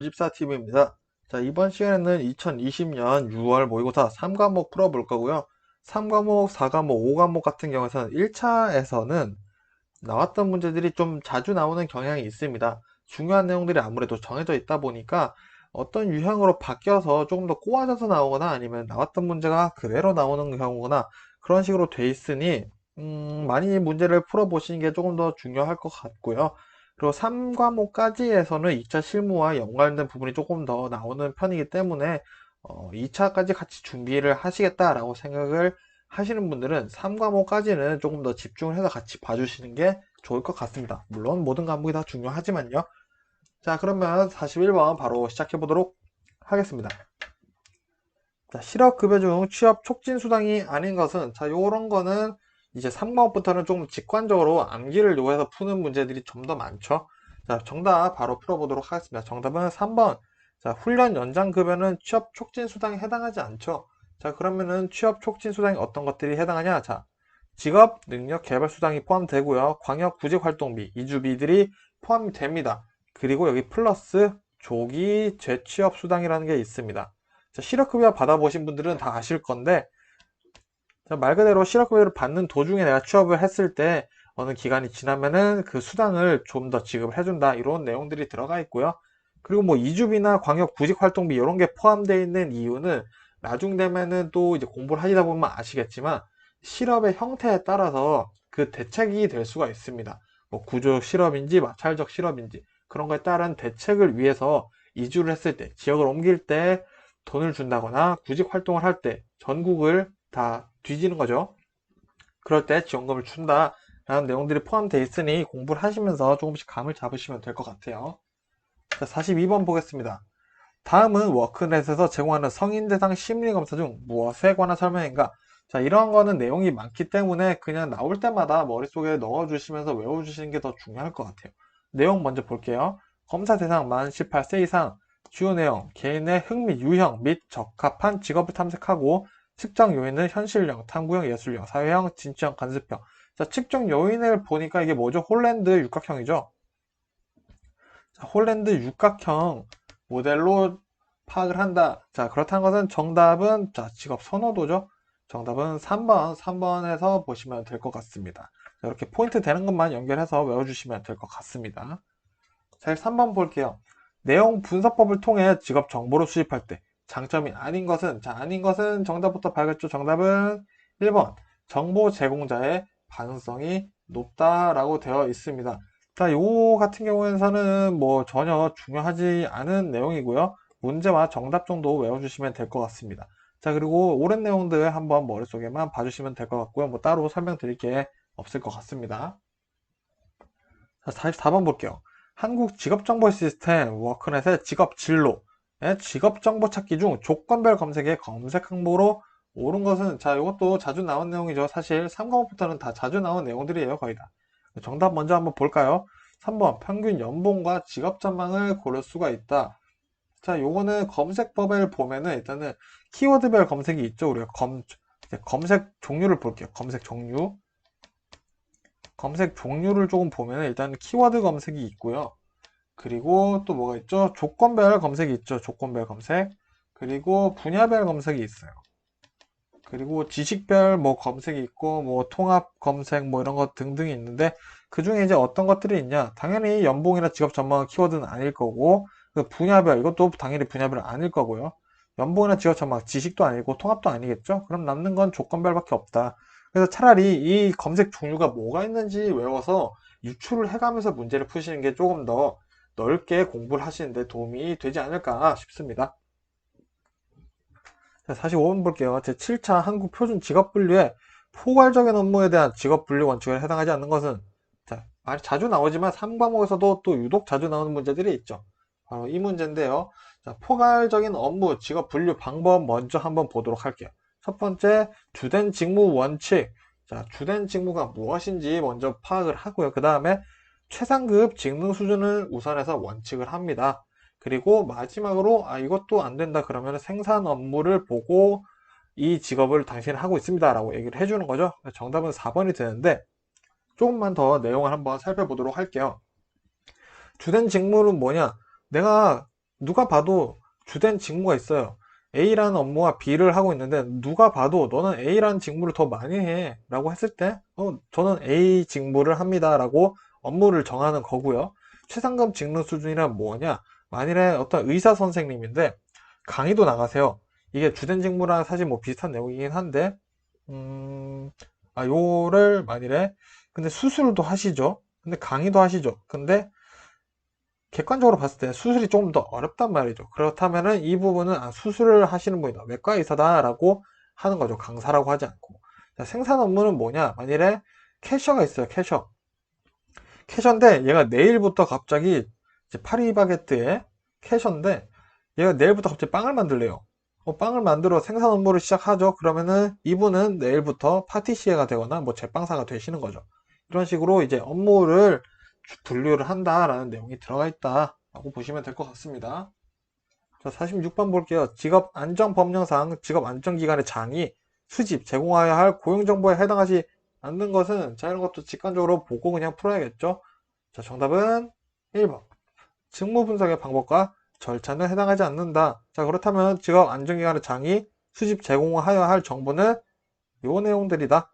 94TV입니다. 자, 이번 시간에는 2020년 6월 모의고사 3과목 풀어볼 거고요. 3과목, 4과목, 5과목 같은 경우에는 1차에서는 나왔던 문제들이 좀 자주 나오는 경향이 있습니다. 중요한 내용들이 아무래도 정해져 있다 보니까 어떤 유형으로 바뀌어서 조금 더 꼬아져서 나오거나 아니면 나왔던 문제가 그대로 나오는 경우거나 그런 식으로 돼 있으니 많이 문제를 풀어보시는 게 조금 더 중요할 것 같고요. 그리고 3과목까지에서는 2차 실무와 연관된 부분이 조금 더 나오는 편이기 때문에 2차까지 같이 준비를 하시겠다라고 생각을 하시는 분들은 3과목까지는 조금 더 집중을 해서 같이 봐주시는 게 좋을 것 같습니다. 물론 모든 과목이 다 중요하지만요. 자, 그러면 41번 바로 시작해 보도록 하겠습니다. 자, 실업급여 중 취업 촉진 수당이 아닌 것은, 자, 요런 거는 이제 3과목부터는 좀 직관적으로 암기를 요해서 푸는 문제들이 좀 더 많죠. 자, 정답 바로 풀어보도록 하겠습니다. 정답은 3번. 자, 훈련 연장 급여는 취업 촉진 수당에 해당하지 않죠. 자, 그러면은 취업 촉진 수당이 어떤 것들이 해당하냐? 자, 직업 능력 개발 수당이 포함되고요. 광역 구직 활동비, 이주비들이 포함이 됩니다. 그리고 여기 플러스 조기 재취업 수당이라는 게 있습니다. 자, 실업급여 받아보신 분들은 다 아실 건데, 자, 말 그대로 실업급여를 받는 도중에 내가 취업을 했을 때 어느 기간이 지나면은 그 수당을 좀 더 지급을 해준다, 이런 내용들이 들어가 있고요. 그리고 뭐 이주비나 광역 구직 활동비 이런 게 포함되어 있는 이유는 나중 되면은 또 이제 공부를 하시다 보면 아시겠지만 실업의 형태에 따라서 그 대책이 될 수가 있습니다. 뭐 구조적 실업인지 마찰적 실업인지 그런 거에 따른 대책을 위해서 이주를 했을 때, 지역을 옮길 때 돈을 준다거나 구직 활동을 할 때 전국을 다 뒤지는 거죠. 그럴 때 지원금을 준다라는 내용들이 포함되어 있으니 공부를 하시면서 조금씩 감을 잡으시면 될 것 같아요. 자, 42번 보겠습니다. 다음은 워크넷에서 제공하는 성인 대상 심리검사 중 무엇에 관한 설명인가? 자, 이런 거는 내용이 많기 때문에 그냥 나올 때마다 머릿속에 넣어주시면서 외워주시는 게 더 중요할 것 같아요. 내용 먼저 볼게요. 검사 대상 만 18세 이상, 주요 내용, 개인의 흥미, 유형 및 적합한 직업을 탐색하고 측정 요인은 현실형, 탐구형, 예술형, 사회형, 진취형, 간습형. 자, 측정 요인을 보니까 이게 뭐죠? 홀랜드 육각형이죠. 자, 홀랜드 육각형 모델로 파악을 한다. 자, 그렇다는 것은 정답은, 자, 직업 선호도죠. 정답은 3번에서 보시면 될 것 같습니다. 자, 이렇게 포인트 되는 것만 연결해서 외워주시면 될 것 같습니다. 자, 3번 볼게요. 내용 분석법을 통해 직업 정보를 수집할 때 장점이 아닌 것은, 자, 아닌 것은 정답부터 봐야겠죠. 정답은 1번. 정보 제공자의 반응성이 높다라고 되어 있습니다. 자, 요 같은 경우에는 뭐 전혀 중요하지 않은 내용이고요. 문제와 정답 정도 외워주시면 될 것 같습니다. 자, 그리고 옳은 내용들 한번 머릿속에만 봐주시면 될 것 같고요. 뭐 따로 설명드릴 게 없을 것 같습니다. 자, 44번 볼게요. 한국 직업정보 시스템 워크넷의 직업 진로의 직업정보 찾기 중 조건별 검색의 검색 항목으로 옳은 것은, 자, 이것도 자주 나온 내용이죠. 사실 3과목부터는 다 자주 나온 내용들이에요. 거의 다. 정답 먼저 한번 볼까요? 3번 평균 연봉과 직업 전망을 고를 수가 있다. 자, 요거는 검색법을 보면은 일단은 키워드별 검색이 있죠. 우리가 검색 종류를 볼게요. 검색 종류. 검색 종류를 조금 보면 일단 키워드 검색이 있고요. 그리고 또 뭐가 있죠? 조건별 검색이 있죠. 조건별 검색. 그리고 분야별 검색이 있어요. 그리고 지식별 뭐 검색이 있고 뭐 통합 검색 뭐 이런 것 등등이 있는데 그 중에 이제 어떤 것들이 있냐? 당연히 연봉이나 직업 전망 키워드는 아닐 거고, 그 분야별 이것도 당연히 분야별 아닐 거고요. 연봉이나 직업 전망 지식도 아니고 통합도 아니겠죠? 그럼 남는 건 조건별밖에 없다. 그래서 차라리 이 검색 종류가 뭐가 있는지 외워서 유출을 해가면서 문제를 푸시는 게 조금 더 넓게 공부를 하시는데 도움이 되지 않을까 싶습니다. 자, 45번 볼게요. 제7차 한국 표준 직업 분류에 포괄적인 업무에 대한 직업 분류 원칙에 해당하지 않는 것은, 자, 말이 자주 나오지만 3과목에서도 또 유독 자주 나오는 문제들이 있죠. 바로 이 문제인데요. 자, 포괄적인 업무 직업 분류 방법 먼저 한번 보도록 할게요. 첫 번째, 주된 직무 원칙. 자, 주된 직무가 무엇인지 먼저 파악을 하고요. 그 다음에 최상급 직능 수준을 우선해서 원칙을 합니다. 그리고 마지막으로 이것도 안 된다 그러면 생산 업무를 보고 이 직업을 당신은 하고 있습니다 라고 얘기를 해주는 거죠. 정답은 4번이 되는데 조금만 더 내용을 한번 살펴보도록 할게요. 주된 직무는 뭐냐? 내가 누가 봐도 주된 직무가 있어요. A라는 업무와 B를 하고 있는데 누가 봐도 너는 A라는 직무를 더 많이 해 라고 했을 때 저는 A 직무를 합니다 라고 업무를 정하는 거고요. 최상급 직능 수준이란 뭐냐? 만일에 어떤 의사 선생님인데 강의도 나가세요. 이게 주된 직무랑 사실 뭐 비슷한 내용이긴 한데 요를 만일에 근데 수술도 하시죠. 근데 강의도 하시죠. 근데 객관적으로 봤을 때 수술이 조금 더 어렵단 말이죠. 그렇다면은 이 부분은 수술을 하시는 분이다. 외과 의사다 라고 하는 거죠. 강사라고 하지 않고. 자, 생산 업무는 뭐냐? 만일에 캐셔가 있어요. 캐셔. 캐셔인데 얘가 내일부터 갑자기 이제 파리바게뜨에 캐셔인데 얘가 내일부터 갑자기 빵을 만들래요. 빵을 만들어 생산 업무를 시작하죠. 그러면은 이분은 내일부터 파티시에가 되거나 뭐 제빵사가 되시는 거죠. 이런 식으로 이제 업무를 분류를 한다라는 내용이 들어가 있다라고 보시면 될 것 같습니다. 자, 46번 볼게요. 직업안정법령상 직업안정기관의 장이 수집, 제공하여야 할 고용정보에 해당하지 않는 것은 자, 이런 것도 직관적으로 보고 그냥 풀어야겠죠. 자, 정답은 1번. 직무 분석의 방법과 절차는 해당하지 않는다. 자, 그렇다면 직업안정기관의 장이 수집, 제공하여야 할 정보는 요 내용들이다.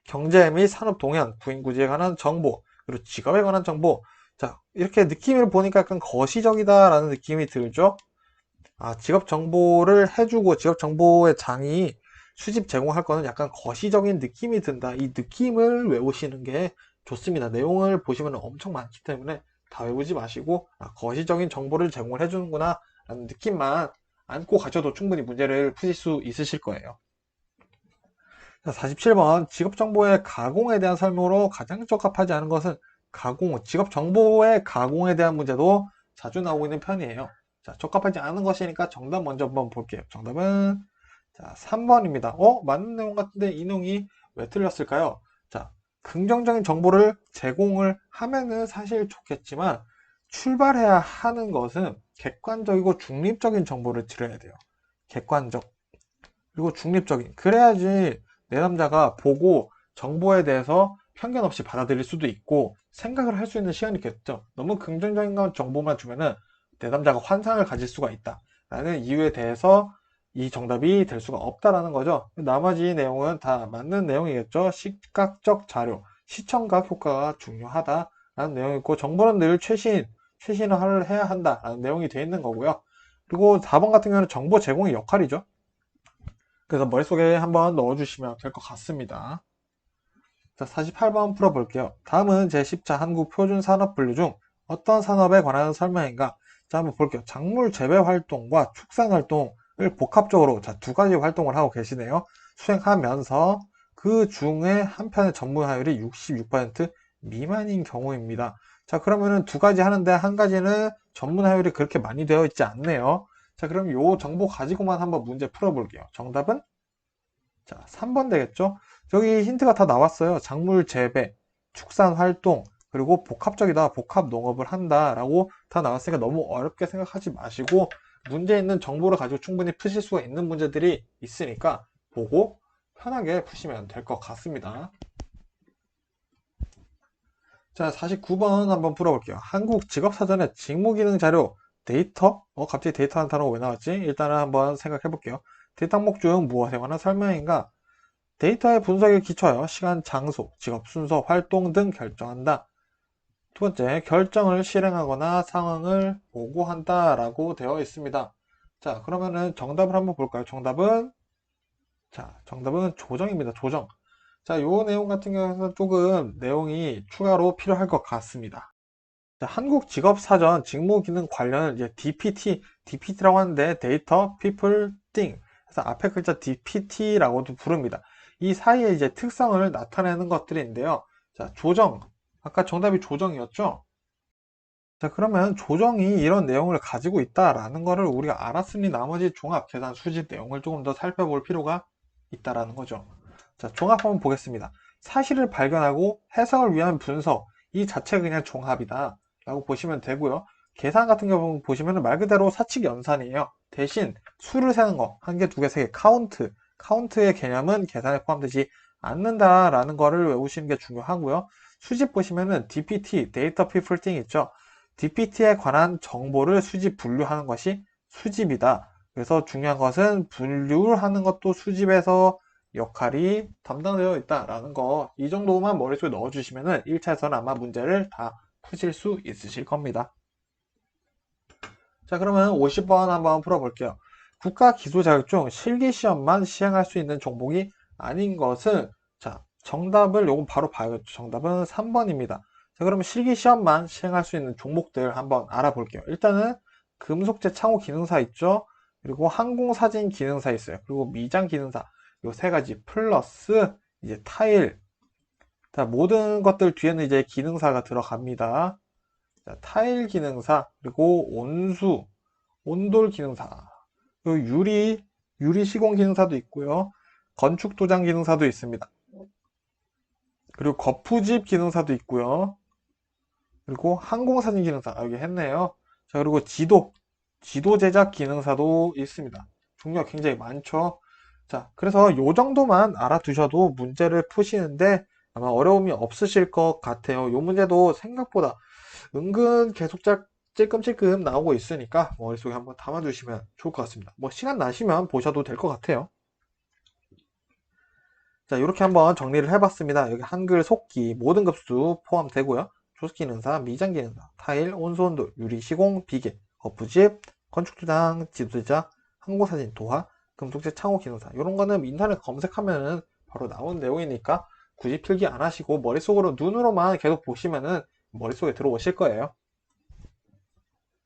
경제 및 산업 동향, 구인구지에 관한 정보, 그리고 직업에 관한 정보. 자, 이렇게 느낌을 보니까 약간 거시적이다라는 느낌이 들죠? 직업 정보를 해주고 직업 정보의 장이 수집 제공할 거는 약간 거시적인 느낌이 든다. 이 느낌을 외우시는 게 좋습니다. 내용을 보시면 엄청 많기 때문에 다 외우지 마시고 거시적인 정보를 제공을 해주는구나 라는 느낌만 안고 가셔도 충분히 문제를 푸실 수 있으실 거예요. 47번 직업정보의 가공에 대한 설명으로 가장 적합하지 않은 것은 직업정보의 가공에 대한 문제도 자주 나오고 있는 편이에요. 자, 적합하지 않은 것이니까 정답 먼저 한번 볼게요. 정답은 3번입니다. 맞는 내용 같은데 이 내용이 왜 틀렸을까요? 자, 긍정적인 정보를 제공을 하면은 사실 좋겠지만 출발해야 하는 것은 객관적이고 중립적인 정보를 드려야 돼요. 객관적 그리고 중립적인 그래야지 내담자가 보고 정보에 대해서 편견 없이 받아들일 수도 있고 생각을 할 수 있는 시간이 있겠죠. 너무 긍정적인 정보만 주면은 내담자가 환상을 가질 수가 있다 라는 이유에 대해서 이 정답이 될 수가 없다라는 거죠. 나머지 내용은 다 맞는 내용이겠죠. 시각적 자료, 시청각 효과가 중요하다라는 내용이 있고 정보는 늘 최신화를 해야 한다라는 내용이 되어 있는 거고요. 그리고 4번 같은 경우는 정보 제공의 역할이죠. 그래서 머릿속에 한번 넣어주시면 될 것 같습니다. 자, 48번 풀어볼게요. 다음은 제10차 한국표준산업분류 중 어떤 산업에 관한 설명인가? 자, 한번 볼게요. 작물 재배 활동과 축산 활동을 복합적으로 두 가지 활동을 하고 계시네요. 수행하면서 그 중에 한편의 전문화율이 66% 미만인 경우입니다. 자, 그러면은 두 가지 하는데 한 가지는 전문화율이 그렇게 많이 되어 있지 않네요. 자, 그럼 요 정보 가지고만 한번 문제 풀어볼게요. 정답은 3번 되겠죠? 여기 힌트가 다 나왔어요. 작물 재배, 축산 활동, 그리고 복합적이다, 복합 농업을 한다 라고 다 나왔으니까 너무 어렵게 생각하지 마시고 문제 있는 정보를 가지고 충분히 푸실 수가 있는 문제들이 있으니까 보고 편하게 푸시면 될 것 같습니다. 자, 49번 한번 풀어볼게요. 한국 직업사전의 직무기능 자료 데이터? 갑자기 데이터라는 단어가 왜 나왔지? 일단은 한번 생각해 볼게요. 데이터 항목 중 무엇에 관한 설명인가? 데이터의 분석에 기초하여 시간, 장소, 직업 순서, 활동 등 결정한다. 두 번째, 결정을 실행하거나 상황을 보고한다 라고 되어 있습니다. 자, 그러면은 정답을 한번 볼까요? 정답은 조정입니다. 조정. 자, 요 내용 같은 경우는 조금 내용이 추가로 필요할 것 같습니다. 자, 한국직업사전 직무기능 관련은 이제 DPT라고 하는데 데이터, people, thing. 그래서 앞에 글자 DPT라고도 부릅니다. 이 사이에 이제 특성을 나타내는 것들인데요. 자, 조정. 아까 정답이 조정이었죠? 자, 그러면 조정이 이런 내용을 가지고 있다라는 거를 우리가 알았으니 나머지 종합 계산 수집 내용을 조금 더 살펴볼 필요가 있다라는 거죠. 자, 종합 한번 보겠습니다. 사실을 발견하고 해석을 위한 분석. 이 자체가 그냥 종합이다 라고 보시면 되고요. 계산 같은 경우 보시면 말 그대로 사칙 연산이에요. 대신 수를 세는 거, 한 개, 두 개, 세 개, 카운트의 개념은 계산에 포함되지 않는다라는 거를 외우시는 게 중요하고요. 수집 보시면은 DPT, 데이터 피플팅 있죠. DPT에 관한 정보를 수집, 분류하는 것이 수집이다. 그래서 중요한 것은 분류하는 것도 수집에서 역할이 담당되어 있다라는 거, 이 정도만 머릿속에 넣어주시면은 1차에서는 아마 문제를 다 푸실 수 있으실 겁니다. 자, 그러면 50번 한번 풀어볼게요. 국가기술자격증 실기시험만 시행할 수 있는 종목이 아닌 것은, 자, 정답을 요거 바로 봐야겠죠. 정답은 3번입니다. 자, 그러면 실기시험만 시행할 수 있는 종목들 한번 알아볼게요. 일단은 금속재 창호 기능사 있죠. 그리고 항공사진 기능사 있어요. 그리고 미장 기능사, 요 세 가지 플러스 이제 타일. 자, 모든 것들 뒤에는 이제 기능사가 들어갑니다. 자, 타일 기능사, 그리고 온수, 온돌 기능사, 그리고 유리 시공 기능사도 있고요. 건축 도장 기능사도 있습니다. 그리고 거푸집 기능사도 있고요. 그리고 항공사진 기능사, 여기 했네요. 자, 그리고 지도 제작 기능사도 있습니다. 종류가 굉장히 많죠. 자, 그래서 요 정도만 알아두셔도 문제를 푸시는데 아마 어려움이 없으실 것 같아요. 요 문제도 생각보다 은근 계속 찔끔찔끔 나오고 있으니까 머릿속에 한번 담아두시면 좋을 것 같습니다. 뭐 시간 나시면 보셔도 될 것 같아요. 자, 이렇게 한번 정리를 해봤습니다. 여기 한글 속기 모든 급수 포함되고요. 조수기능사, 미장기능사, 타일, 온수온돌, 유리, 시공, 비계, 거푸집, 건축도장, 지도자, 항공사진, 도화, 금속재 창호 기능사, 이런 거는 인터넷 검색하면은 바로 나온 내용이니까 굳이 필기 안 하시고 머릿속으로 눈으로만 계속 보시면은 머릿속에 들어오실 거예요.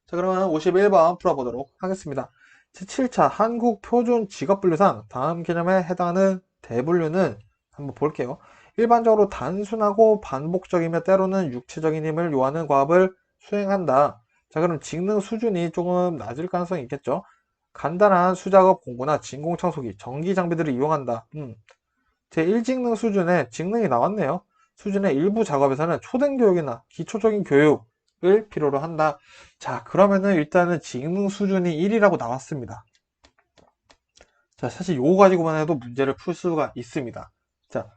자, 그러면 51번 풀어보도록 하겠습니다. 제7차 한국표준직업분류상 다음 개념에 해당하는 대분류는 한번 볼게요. 일반적으로 단순하고 반복적이며 때로는 육체적인 힘을 요하는 과업을 수행한다. 자, 그럼 직능 수준이 조금 낮을 가능성이 있겠죠. 간단한 수작업 공구나 진공청소기, 전기 장비들을 이용한다. 제1직능 수준의 직능이 나왔네요. 수준의 일부 작업에서는 초등교육이나 기초적인 교육을 필요로 한다. 자, 그러면은 일단은 직능 수준이 1이라고 나왔습니다. 자, 사실 요거 가지고만 해도 문제를 풀 수가 있습니다. 자,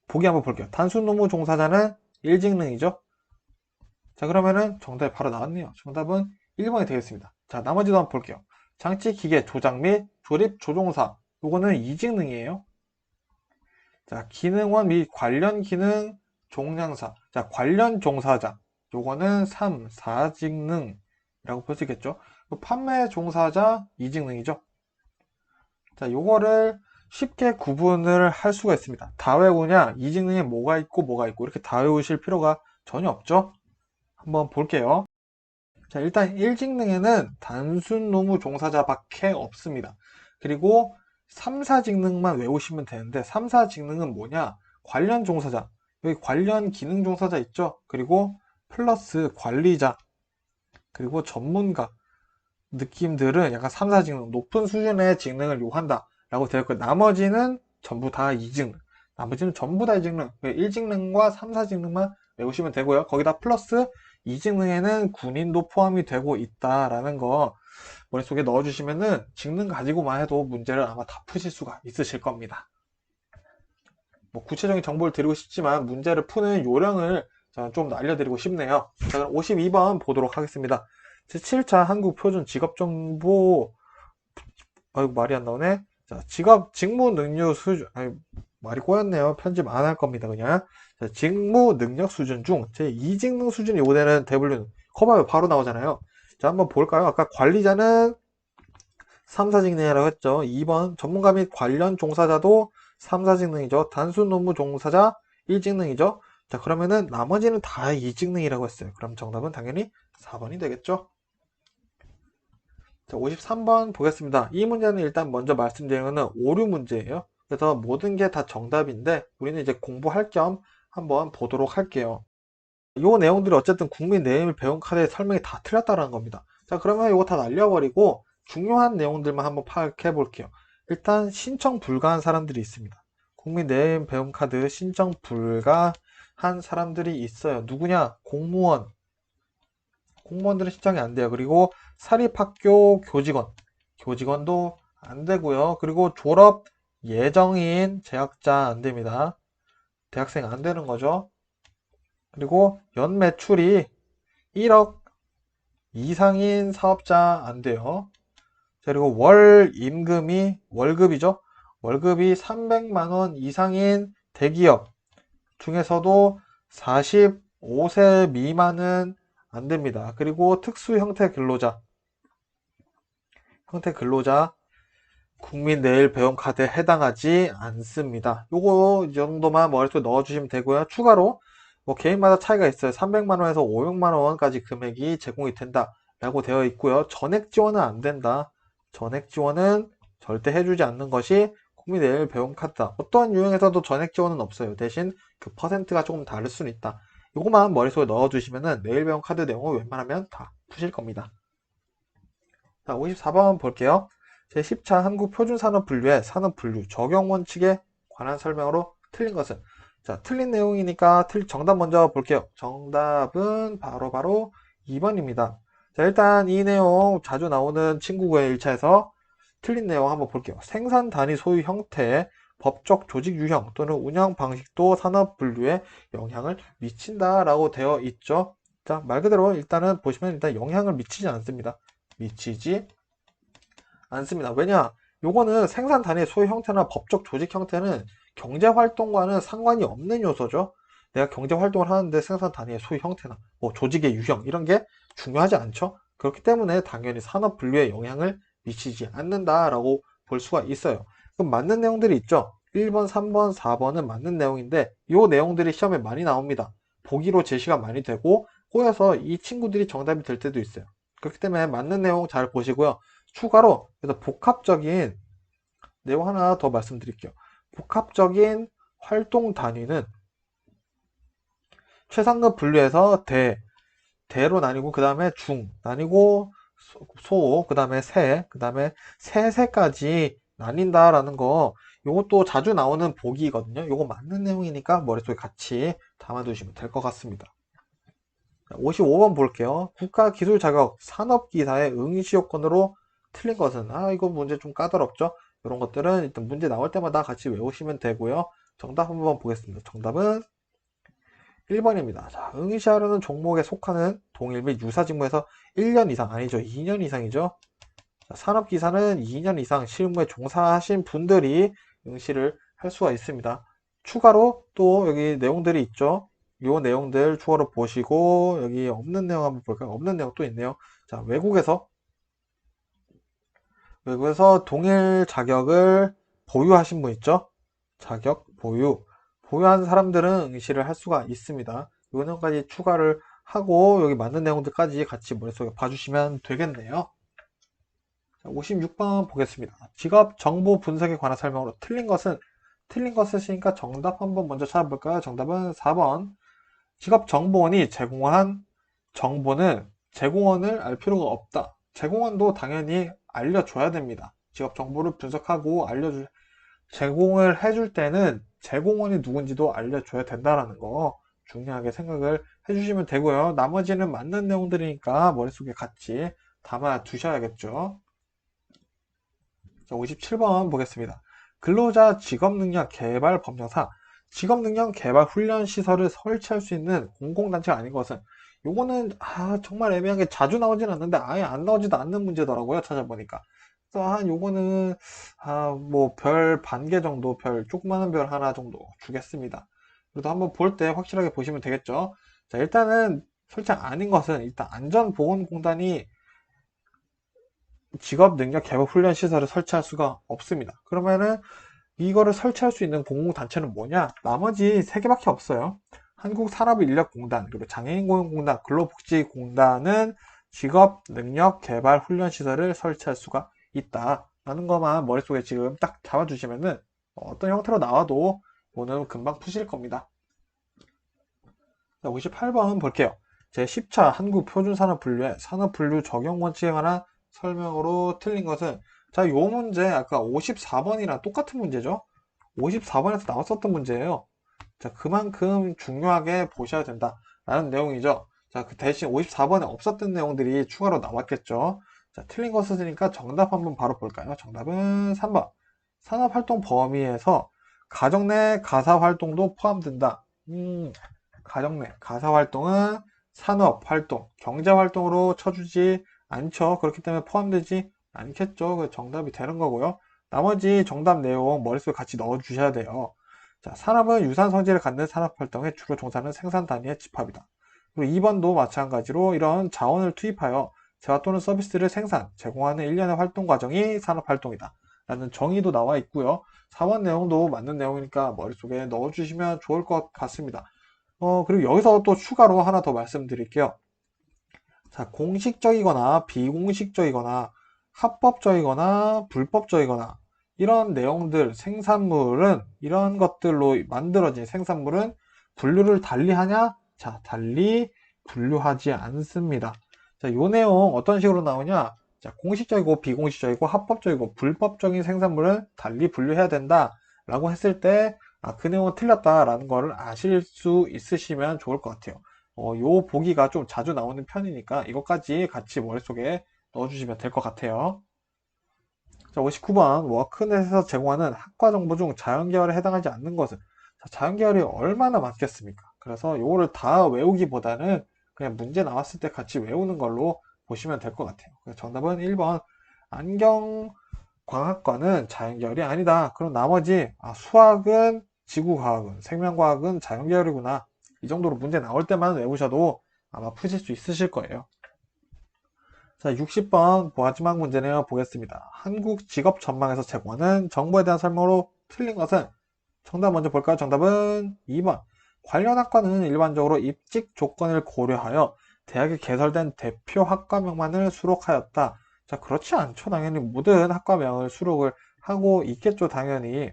보기 한번 볼게요. 단순 노무 종사자는 1직능이죠. 자, 그러면은 정답이 바로 나왔네요. 정답은 1번이 되겠습니다. 자, 나머지도 한번 볼게요. 장치, 기계, 조작 및 조립, 조종사. 요거는 2직능이에요. 자, 기능원 및 관련 기능 종량사. 자, 관련 종사자. 요거는 3, 4직능이라고 볼 수 있겠죠. 판매 종사자 2직능이죠. 자, 요거를 쉽게 구분을 할 수가 있습니다. 다 외우냐, 2직능에 뭐가 있고 이렇게 다 외우실 필요가 전혀 없죠. 한번 볼게요. 자, 일단 1직능에는 단순 노무 종사자밖에 없습니다. 그리고 3, 4직능만 외우시면 되는데 3, 4직능은 뭐냐? 관련 종사자, 여기 관련 기능 종사자 있죠? 그리고 플러스 관리자, 그리고 전문가 느낌들은 약간 3, 4직능, 높은 수준의 직능을 요한다 라고 되어 있고, 나머지는 전부 다 2직능, 나머지는 전부 다 2직능, 1직능과 3, 4직능만 외우시면 되고요. 거기다 플러스 2직능에는 군인도 포함이 되고 있다라는 거 머릿속에 넣어주시면은 직능 가지고만 해도 문제를 아마 다 푸실 수가 있으실 겁니다. 뭐 구체적인 정보를 드리고 싶지만 문제를 푸는 요령을 저는 좀 더 알려드리고 싶네요. 자, 그럼 52번 보도록 하겠습니다. 제7차 한국표준 직업정보, 아이고 말이 안 나오네. 자, 직무 능력 수준, 말이 꼬였네요. 편집 안 할 겁니다, 그냥. 자, 직무 능력 수준 중 제2직능 수준이 요구되는 대분류는 커봐요. 바로 나오잖아요. 자, 한번 볼까요? 아까 관리자는 3, 4직능이라고 했죠. 2번 전문가 및 관련 종사자도 3, 4직능이죠. 단순 업무 종사자 1직능이죠. 자, 그러면은 나머지는 다 2직능이라고 했어요. 그럼 정답은 당연히 4번이 되겠죠. 자, 53번 보겠습니다. 이 문제는 일단 먼저 말씀드리는 거는 오류 문제예요. 그래서 모든 게 다 정답인데 우리는 이제 공부할 겸 한번 보도록 할게요. 이 내용들이 어쨌든 국민 내일 배움 카드의 설명이 다 틀렸다는 겁니다. 자, 그러면 이거 다 날려버리고 중요한 내용들만 한번 파악해 볼게요. 일단 신청 불가한 사람들이 있습니다. 국민 내일 배움 카드 신청 불가. 한 사람들이 있어요. 누구냐? 공무원. 공무원들은 신청이 안 돼요. 그리고 사립학교 교직원. 교직원도 안 되고요. 그리고 졸업 예정인 재학자 안 됩니다. 대학생 안 되는 거죠. 그리고 연 매출이 1억 이상인 사업자 안 돼요. 그리고 월 임금이 월급이죠. 월급이 300만 원 이상인 대기업 중에서도 45세 미만은 안 됩니다. 그리고 특수 형태 근로자, 국민 내일 배움 카드에 해당하지 않습니다. 요거 이 정도만 머릿속에 넣어주시면 되고요. 추가로 뭐 개인마다 차이가 있어요. 300만 원에서 500만 원까지 금액이 제공이 된다 라고 되어 있고요. 전액 지원은 안 된다. 전액 지원은 절대 해주지 않는 것이 국민 내일 배움 카드다. 어떠한 유형에서도 전액 지원은 없어요. 대신 그 퍼센트가 조금 다를 수는 있다. 요거만 머릿속에 넣어주시면은 내일 배움 카드 내용을 웬만하면 다 푸실 겁니다. 자, 54번 볼게요. 제10차 한국표준산업분류의 산업분류 적용 원칙에 관한 설명으로 틀린 것은? 자, 틀린 내용이니까 정답 먼저 볼게요. 정답은 바로 2번입니다. 자, 일단 이 내용 자주 나오는 친구의 1차에서 틀린 내용 한번 볼게요. 생산 단위 소유 형태의 법적 조직 유형 또는 운영 방식도 산업분류에 영향을 미친다라고 되어 있죠. 자, 말 그대로 일단은 보시면 일단 영향을 미치지 않습니다. 미치지 않습니다. 왜냐? 요거는 생산 단위의 소유 형태나 법적 조직 형태는 경제 활동과는 상관이 없는 요소죠. 내가 경제 활동을 하는데 생산 단위의 소유 형태나 뭐 조직의 유형 이런 게 중요하지 않죠. 그렇기 때문에 당연히 산업 분류에 영향을 미치지 않는다라고 볼 수가 있어요. 그럼 맞는 내용들이 있죠. 1번, 3번, 4번은 맞는 내용인데 요 내용들이 시험에 많이 나옵니다. 보기로 제시가 많이 되고 꼬여서 이 친구들이 정답이 될 때도 있어요. 그렇기 때문에 맞는 내용 잘 보시고요. 추가로 그래서 복합적인 내용 하나 더 말씀드릴게요. 복합적인 활동 단위는 최상급 분류해서 대로 나뉘고 그 다음에 중 나뉘고 소, 그 다음에 세, 그 다음에 세세까지 나뉜다라는 거 요것도 자주 나오는 보기거든요. 요거 맞는 내용이니까 머릿속에 같이 담아두시면 될 것 같습니다. 55번 볼게요. 국가기술 자격 산업기사의 응시 요건으로 틀린 것은 이거 문제 좀 까다롭죠. 이런 것들은 일단 문제 나올 때마다 같이 외우시면 되고요. 정답 한번 보겠습니다. 정답은 1번입니다. 자, 응시하려는 종목에 속하는 동일 및 유사 직무에서 1년 이상 아니죠. 2년 이상이죠. 자, 산업기사는 2년 이상 실무에 종사하신 분들이 응시를 할 수가 있습니다. 추가로 또 여기 내용들이 있죠. 요 내용들 추가로 보시고 여기 없는 내용 한번 볼까요? 없는 내용 또 있네요. 자, 외국에서 동일 자격을 보유하신 분 있죠? 자격 보유한 사람들은 응시를 할 수가 있습니다. 이 내용까지 추가를 하고 여기 맞는 내용들까지 같이 머릿속에 봐주시면 되겠네요. 56번 보겠습니다. 직업 정보 분석에 관한 설명으로 틀린 것은 쓰시니까 정답 한번 먼저 찾아볼까요? 정답은 4번. 직업 정보원이 제공한 정보는 제공원을 알 필요가 없다. 제공원도 당연히 알려줘야 됩니다. 직업 정보를 분석하고 제공을 해줄 때는 제공원이 누군지도 알려줘야 된다라는 거 중요하게 생각을 해주시면 되고요. 나머지는 맞는 내용들이니까 머릿속에 같이 담아 두셔야겠죠. 자, 57번 보겠습니다. 근로자 직업능력 개발 법령상 직업능력 개발 훈련 시설을 설치할 수 있는 공공단체가 아닌 것은 요거는 정말 애매하게 자주 나오진 않는데 아예 안 나오지도 않는 문제더라고요. 찾아보니까. 그래서 요거는 뭐 별 반 개 정도 조그마한 별 하나 정도 주겠습니다. 그래도 한번 볼 때 확실하게 보시면 되겠죠. 자, 일단은 설치 아닌 것은 일단 안전보건공단이 직업능력 개발 훈련 시설을 설치할 수가 없습니다. 그러면은 이거를 설치할 수 있는 공공단체는 뭐냐? 나머지 3개밖에 없어요. 한국산업인력공단, 그리고 장애인고용공단, 근로복지공단은 직업능력개발훈련시설을 설치할 수가 있다라는 것만 머릿속에 지금 딱 잡아주시면은 어떤 형태로 나와도 오늘 금방 푸실 겁니다. 자, 58번 볼게요. 제10차 한국표준산업분류의 산업분류 적용 원칙에 관한 설명으로 틀린 것은 자, 요 문제 아까 54번이랑 똑같은 문제죠. 54번에서 나왔었던 문제예요. 자, 그만큼 중요하게 보셔야 된다라는 내용이죠. 자, 그 대신 54번에 없었던 내용들이 추가로 나왔겠죠. 자, 틀린 거 쓰니까 정답 한번 바로 볼까요? 정답은 3번. 산업활동 범위에서 가정 내 가사활동도 포함된다. 가정 내 가사활동은 산업활동, 경제활동으로 쳐주지 않죠. 그렇기 때문에 포함되지 않겠죠. 그 정답이 되는 거고요. 나머지 정답 내용 머릿속에 같이 넣어주셔야 돼요. 자, 산업은 유산 성질을 갖는 산업활동에 주로 종사하는 생산 단위의 집합이다. 그리고 2번도 마찬가지로 이런 자원을 투입하여 재화 또는 서비스를 생산, 제공하는 일련의 활동 과정이 산업활동이다. 라는 정의도 나와 있고요. 4번 내용도 맞는 내용이니까 머릿속에 넣어주시면 좋을 것 같습니다. 그리고 여기서 또 추가로 하나 더 말씀드릴게요. 자, 공식적이거나 비공식적이거나 합법적이거나 불법적이거나 이런 내용들, 생산물은 이런 것들로 만들어진 생산물은 분류를 달리 하냐? 자, 달리 분류하지 않습니다. 자, 요 내용 어떤 식으로 나오냐? 자, 공식적이고 비공식적이고 합법적이고 불법적인 생산물은 달리 분류해야 된다 라고 했을 때 그 내용은 틀렸다라는 거를 아실 수 있으시면 좋을 것 같아요. 요 보기가 좀 자주 나오는 편이니까 이것까지 같이 머릿속에 넣어주시면 될 것 같아요. 자, 59번 워크넷에서 제공하는 학과 정보 중 자연계열에 해당하지 않는 것은 자, 자연계열이 얼마나 많겠습니까? 그래서 요거를 다 외우기보다는 그냥 문제 나왔을 때 같이 외우는 걸로 보시면 될 것 같아요. 그래서 정답은 1번 안경광학과는 자연계열이 아니다. 그럼 나머지 수학은 지구과학은 생명과학은 자연계열이구나. 이 정도로 문제 나올 때만 외우셔도 아마 푸실 수 있으실 거예요. 자, 60번 마지막 문제네요. 보겠습니다. 한국 직업 전망에서 제공하는 정보에 대한 설명으로 틀린 것은 정답 먼저 볼까요? 정답은 2번. 관련 학과는 일반적으로 입직 조건을 고려하여 대학에 개설된 대표 학과명만을 수록하였다. 자, 그렇지 않죠. 당연히 모든 학과명을 수록을 하고 있겠죠. 당연히.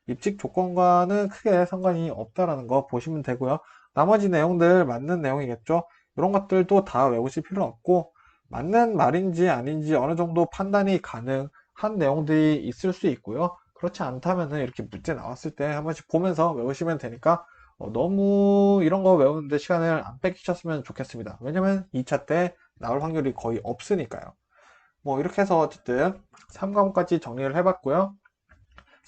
입직 조건과는 크게 상관이 없다라는 거 보시면 되고요. 나머지 내용들 맞는 내용이겠죠. 이런 것들도 다 외우실 필요 없고 맞는 말인지 아닌지 어느 정도 판단이 가능한 내용들이 있을 수 있고요. 그렇지 않다면은 이렇게 문제 나왔을 때 한 번씩 보면서 외우시면 되니까 너무 이런 거 외우는데 시간을 안 뺏기셨으면 좋겠습니다. 왜냐면 2차 때 나올 확률이 거의 없으니까요. 뭐 이렇게 해서 어쨌든 3과목까지 정리를 해봤고요.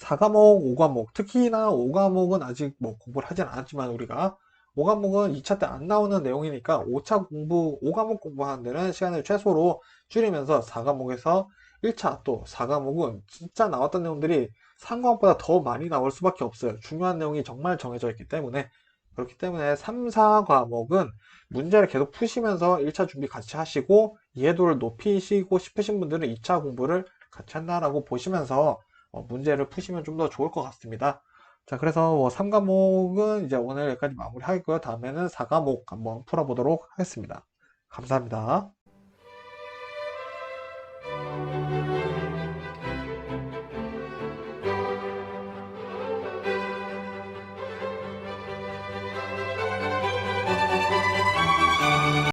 4과목, 5과목, 특히나 5과목은 아직 뭐 공부를 하진 않았지만 우리가 5과목은 2차 때 안 나오는 내용이니까 5차 공부, 5과목 공부하는 데는 시간을 최소로 줄이면서 4과목에서 1차 또 4과목은 진짜 나왔던 내용들이 3과목보다 더 많이 나올 수밖에 없어요. 중요한 내용이 정말 정해져 있기 때문에. 그렇기 때문에 3, 4과목은 문제를 계속 푸시면서 1차 준비 같이 하시고 이해도를 높이시고 싶으신 분들은 2차 공부를 같이 한다라고 보시면서 문제를 푸시면 좀 더 좋을 것 같습니다. 자, 그래서 3과목은 이제 오늘 여기까지 마무리하겠고요. 다음에는 4과목 한번 풀어보도록 하겠습니다. 감사합니다.